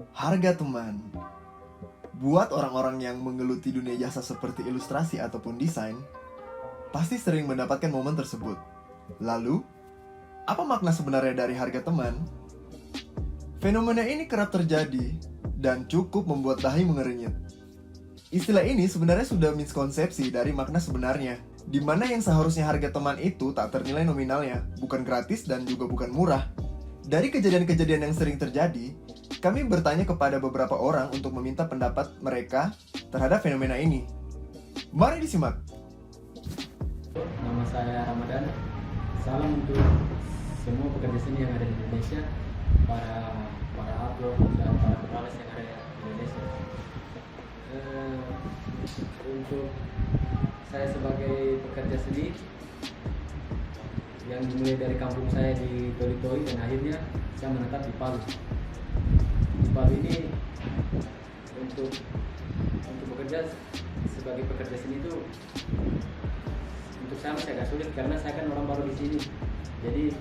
Harga teman. Buat orang-orang yang menggeluti dunia jasa seperti ilustrasi ataupun desain, pasti sering mendapatkan momen tersebut. Lalu, apa makna sebenarnya dari harga teman? Fenomena ini kerap terjadi dan cukup membuat dahi mengerenyit. Istilah ini sebenarnya sudah miskonsepsi dari makna sebenarnya, di mana yang seharusnya harga teman itu tak ternilai nominalnya, bukan gratis dan juga bukan murah. Dari kejadian-kejadian yang sering terjadi, kami bertanya kepada beberapa orang untuk meminta pendapat mereka terhadap fenomena ini. Mari disimak. Nama saya Ramadan. Salam untuk semua pekerja seni yang ada di Indonesia, para upload dan para penulis yang ada di Indonesia. Untuk saya sebagai pekerja seni yang dimulai dari kampung saya di Toli-Toli dan akhirnya saya menetap di Palu. Di Palu ini untuk bekerja sebagai pekerja seni itu untuk saya masih agak sulit karena saya kan orang baru di sini. Jadi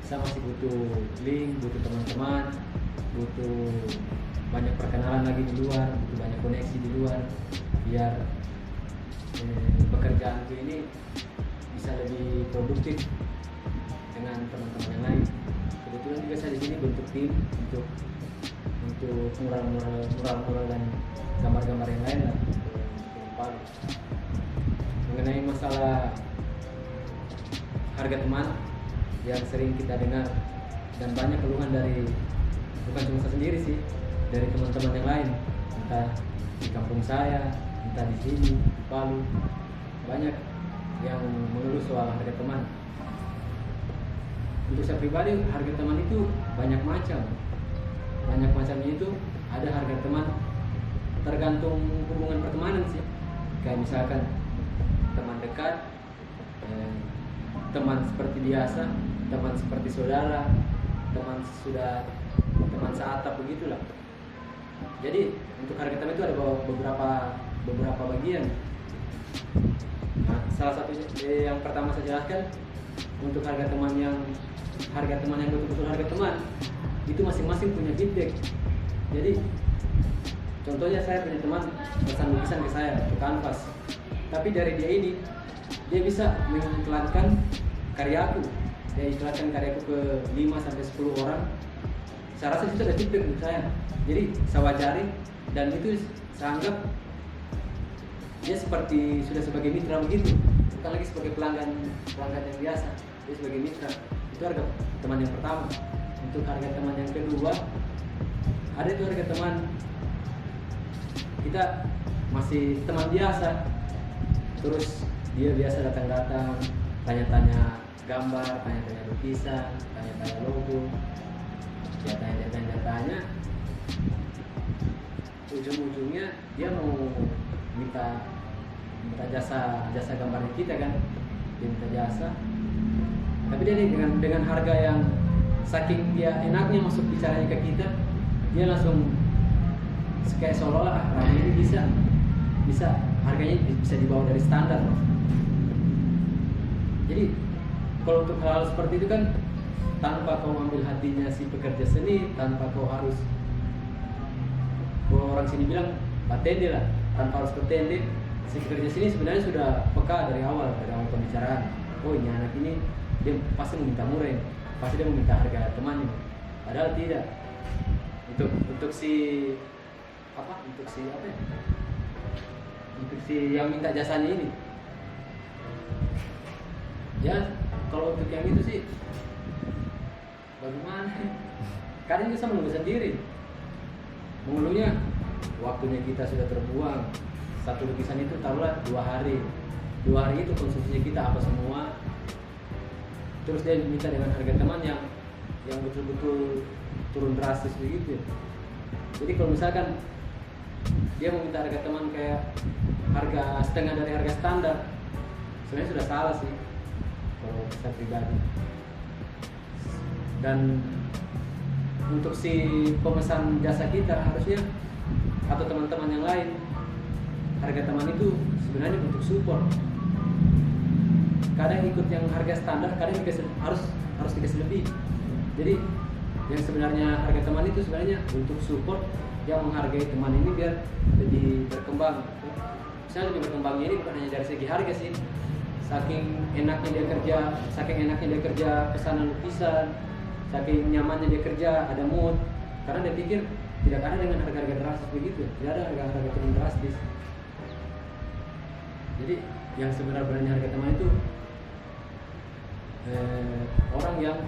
saya masih butuh link, butuh teman-teman, butuh banyak perkenalan lagi di luar, butuh banyak koneksi di luar biar pekerjaanku ini bisa lebih produktif dengan teman-teman yang lain. Kebetulan juga saya di sini bentuk tim untuk mural dan gambar-gambar yang lain lah untuk Palu. Mengenai masalah harga teman yang sering kita dengar dan banyak keluhan dari bukan cuma saya sendiri sih, dari teman-teman yang lain, entah di kampung saya, entah di sini di Palu, banyak yang mengeluh soal harga teman. Untuk saya pribadi, harga teman itu banyak macamnya. Itu ada harga teman tergantung hubungan pertemanan sih, kayak misalkan teman dekat, teman seperti biasa, teman seperti saudara, teman seatap begitulah. Jadi untuk harga teman itu ada beberapa bagian. Nah, salah satunya yang pertama saya jelaskan untuk harga teman yang betul-betul harga teman itu masing-masing punya feedback. Jadi contohnya saya punya teman pesan lukisan ke saya ke kanvas, tapi dari dia ini dia bisa mengiklankan karyaku. Dia iklankan karyaku ke 5 sampai 10 orang. Saya rasa itu ada feedback untuk saya. Jadi saya wajari dan itu saya anggap dia sudah sebagai mitra begitu, bukan lagi sebagai pelanggan yang biasa. Dia sebagai mitra. Itu harga teman yang pertama. Untuk harga teman yang kedua, ada itu harga teman kita masih teman biasa, terus dia biasa datang tanya-tanya gambar, tanya-tanya lukisan, tanya-tanya logo, dia tanya, ujung-ujungnya dia mau minta jasa gambarnya kita kan, dia minta jasa, tapi dia dengan harga yang saking dia enaknya masuk bicaranya ke kita, dia langsung kayak seolah-olah harganya ini bisa harganya bisa dibawa dari standar. Jadi kalau untuk hal seperti itu kan tanpa kau ambil hatinya si pekerja seni, tanpa kau harus, kalau orang sini bilang patende lah, tanpa harus patende, si pekerja seni sebenarnya sudah peka dari awal pembicaraan. Oh ini anak ini dia pasti meminta murah ini, pasti dia meminta harga teman ini. Padahal tidak. Untuk si yang minta jasanya ini, ya kalau untuk yang itu sih bagaimana? Kadang bisa menunggu sendiri. Mengeluhnya waktunya kita sudah terbuang. Satu lukisan itu taruhlah 2 hari. 2 hari itu konsumsinya kita apa semua. Terus dia minta dengan harga teman yang betul-betul turun drastis begitu. Jadi kalau misalkan dia meminta harga teman kayak harga setengah dari harga standar, sebenarnya sudah salah sih kalau saya pribadi. Dan untuk si pemesan jasa kita harusnya atau teman-teman yang lain, harga teman itu sebenarnya bentuk support. Kadang ikut yang harga standar, kadang harus dikasih lebih. Jadi yang sebenarnya harga teman itu sebenarnya untuk support yang menghargai teman ini biar lebih berkembang. Misalnya lebih berkembangnya ini bukan hanya dari segi harga sih, saking enaknya dia kerja pesanan lukisan, saking nyamannya dia kerja, ada mood, karena dia pikir tidak ada dengan harga-harga drastis begitu, tidak ada harga-harga turun drastis. Jadi yang sebenarnya harga teman itu orang yang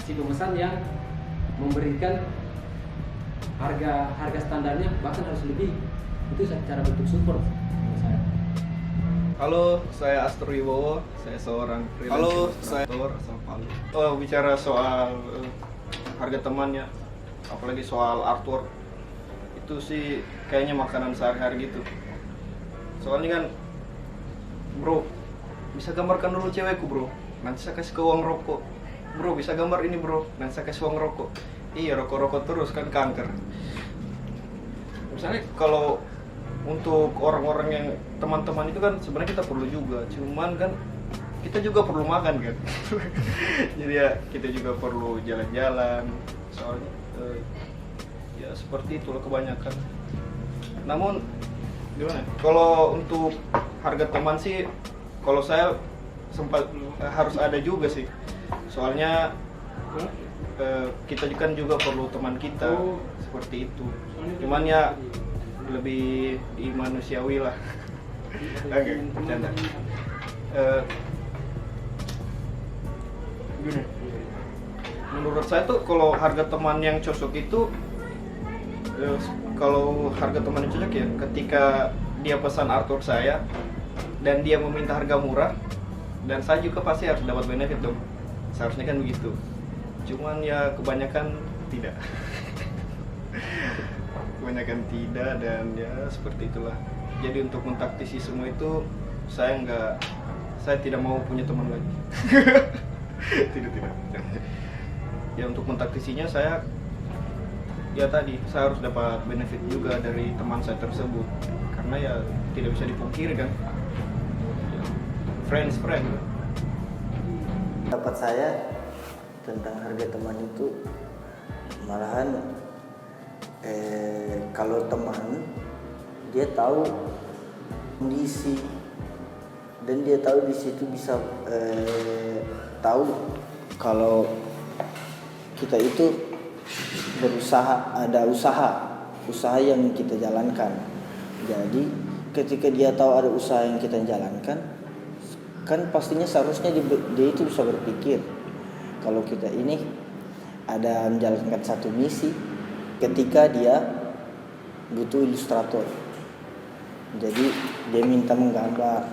si pemesan yang memberikan harga standarnya bahkan harus lebih, itu cara bentuk support menurut saya. Halo, saya Astor Wibowo, saya seorang freelancer ilustrator asal Palu. Bicara soal harga temannya, apalagi soal artwork, itu sih kayaknya makanan sehari-hari gitu. Soalnya kan, bro, bisa gambarkan dulu cewekku bro, nanti saya kasih ke uang rokok. Bro, bisa gambar ini bro, nanti saya kasih uang rokok. Iya, rokok-rokok terus kan kanker. Misalnya kalau untuk orang-orang yang teman-teman itu kan sebenarnya kita perlu juga, cuman kan kita juga perlu makan kan. Jadi ya kita juga perlu jalan-jalan, soalnya ya seperti itulah kebanyakan. Namun gimana? Kalau untuk harga teman sih, kalau saya sempat harus ada juga sih, soalnya kita kan juga perlu teman kita seperti itu. Cuman ya lebih manusiawi lah. Oke, bercanda. Gini, menurut saya tuh kalau harga teman yang cocok itu, kalau harga teman yang cocok ya ketika dia pesan artwork saya dan dia meminta harga murah, dan saya juga pasti harus dapat benefit dong. Seharusnya kan begitu. Cuman ya kebanyakan tidak. Kebanyakan tidak, dan ya seperti itulah. Jadi untuk mentaktisi semua itu saya tidak mau punya teman lagi. tidak. Ya untuk mentaktisinya saya harus dapat benefit juga dari teman saya tersebut, karena ya tidak bisa dipungkiri kan, friend. Pendapat saya tentang harga teman itu, malahan kalau teman dia tahu kondisi dan dia tahu di situ bisa tahu kalau kita itu berusaha, ada usaha yang kita jalankan. Jadi ketika dia tahu ada usaha yang kita jalankan, kan pastinya seharusnya dia itu bisa berpikir kalau kita ini ada menjalankan satu misi. Ketika dia butuh ilustrator, jadi dia minta menggambar,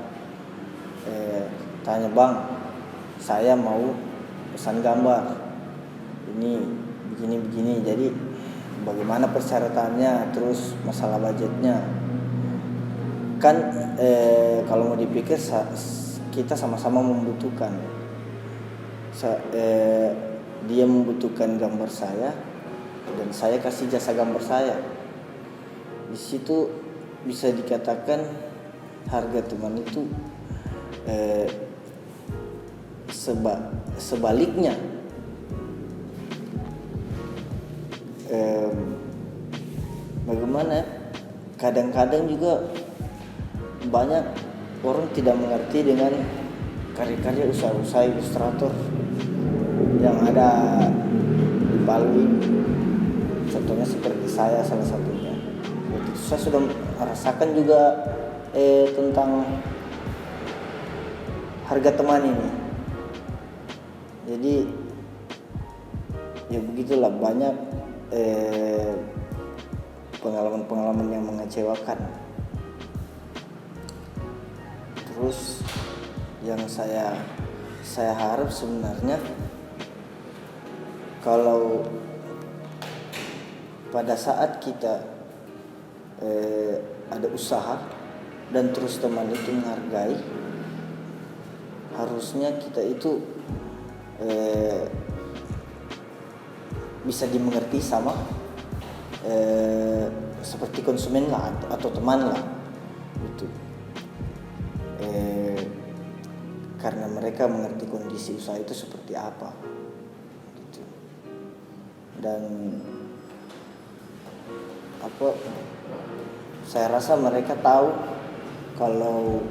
tanya bang, saya mau pesan gambar ini begini, jadi bagaimana persyaratannya, terus masalah budgetnya. Kan kalau mau dipikir kita sama-sama membutuhkan. Dia membutuhkan gambar saya dan saya kasih jasa gambar saya. Di situ bisa dikatakan harga teman itu sebaliknya. Bagaimana? Kadang-kadang juga banyak orang tidak mengerti dengan karya-karya usaha-usaha ilustrator yang ada di Palu ini. Contohnya seperti saya salah satunya. Itu saya sudah merasakan juga tentang harga teman ini. Jadi ya begitulah, banyak pengalaman-pengalaman yang mengecewakan. Terus yang saya harap sebenarnya, kalau pada saat kita ada usaha dan terus teman itu menghargai, harusnya kita itu bisa dimengerti sama seperti konsumen lah atau teman lah gitu. Karena mereka mengerti kondisi usaha itu seperti apa gitu. dan saya rasa mereka tahu kalau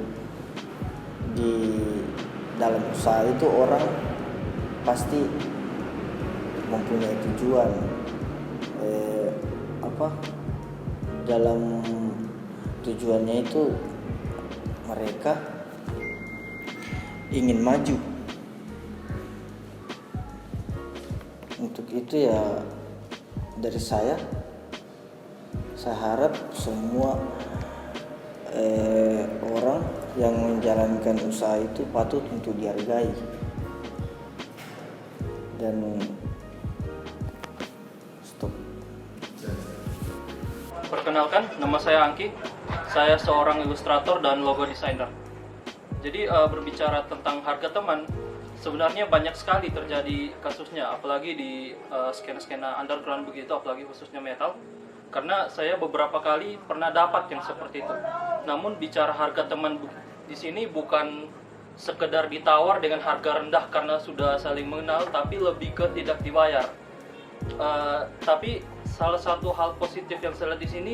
di dalam usaha itu orang pasti mempunyai tujuan. Dalam tujuannya itu mereka ingin maju. Untuk itu ya dari saya harap semua orang yang menjalankan usaha itu patut untuk dihargai. Dan stop. Perkenalkan, nama saya Angki. Saya seorang ilustrator dan logo designer. Jadi berbicara tentang harga teman, sebenarnya banyak sekali terjadi kasusnya, apalagi di skena-skena underground begitu, apalagi khususnya metal. Karena saya beberapa kali pernah dapat yang seperti itu. Namun bicara harga teman di sini bukan sekedar ditawar dengan harga rendah karena sudah saling mengenal, tapi lebih ke tidak dibayar. Tapi salah satu hal positif yang saya lihat di sini,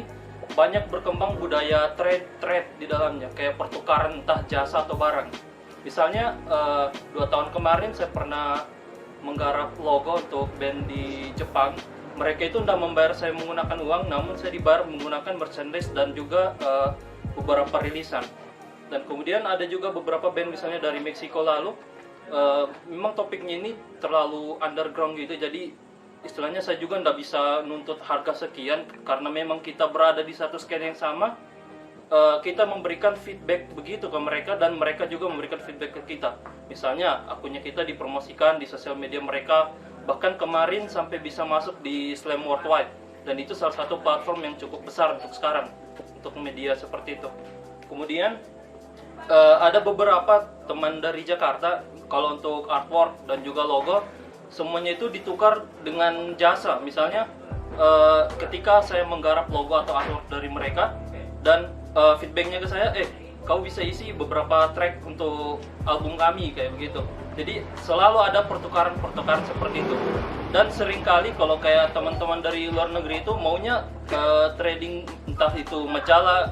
banyak berkembang budaya trade di dalamnya, kayak pertukaran entah jasa atau barang. Misalnya 2 tahun kemarin saya pernah menggarap logo untuk band di Jepang. Mereka itu tidak membayar saya menggunakan uang, namun saya dibayar menggunakan merchandise dan juga beberapa rilisan. Dan kemudian ada juga beberapa band misalnya dari Meksiko lalu, memang topiknya ini terlalu underground gitu, jadi istilahnya saya juga tidak bisa nuntut harga sekian karena memang kita berada di satu skena yang sama. Kita memberikan feedback begitu ke mereka dan mereka juga memberikan feedback ke kita. Misalnya akunnya kita dipromosikan di sosial media mereka, bahkan kemarin sampai bisa masuk di Slam Worldwide, dan itu salah satu platform yang cukup besar untuk sekarang untuk media seperti itu. Kemudian ada beberapa teman dari Jakarta, kalau untuk artwork dan juga logo semuanya itu ditukar dengan jasa. Misalnya ketika saya menggarap logo atau artwork dari mereka dan feedbacknya ke saya, kau bisa isi beberapa track untuk album kami, kayak begitu. Jadi selalu ada pertukaran seperti itu. Dan seringkali kalau kayak teman-teman dari luar negeri itu maunya trading entah itu majalah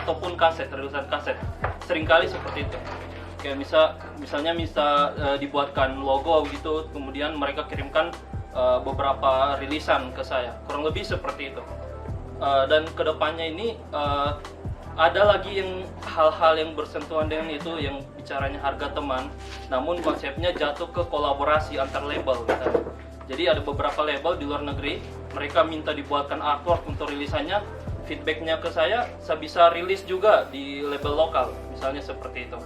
ataupun kaset, rilisan kaset. Seringkali seperti itu. Kayak misalnya dibuatkan logo gitu, kemudian mereka kirimkan beberapa rilisan ke saya. Kurang lebih seperti itu. Dan kedepannya ini ada lagi yang hal-hal yang bersentuhan dengan itu, yang bicaranya harga teman, namun konsepnya jatuh ke kolaborasi antar label. Jadi ada beberapa label di luar negeri, mereka minta dibuatkan artwork untuk rilisannya, feedbacknya ke saya bisa rilis juga di label lokal, misalnya seperti itu.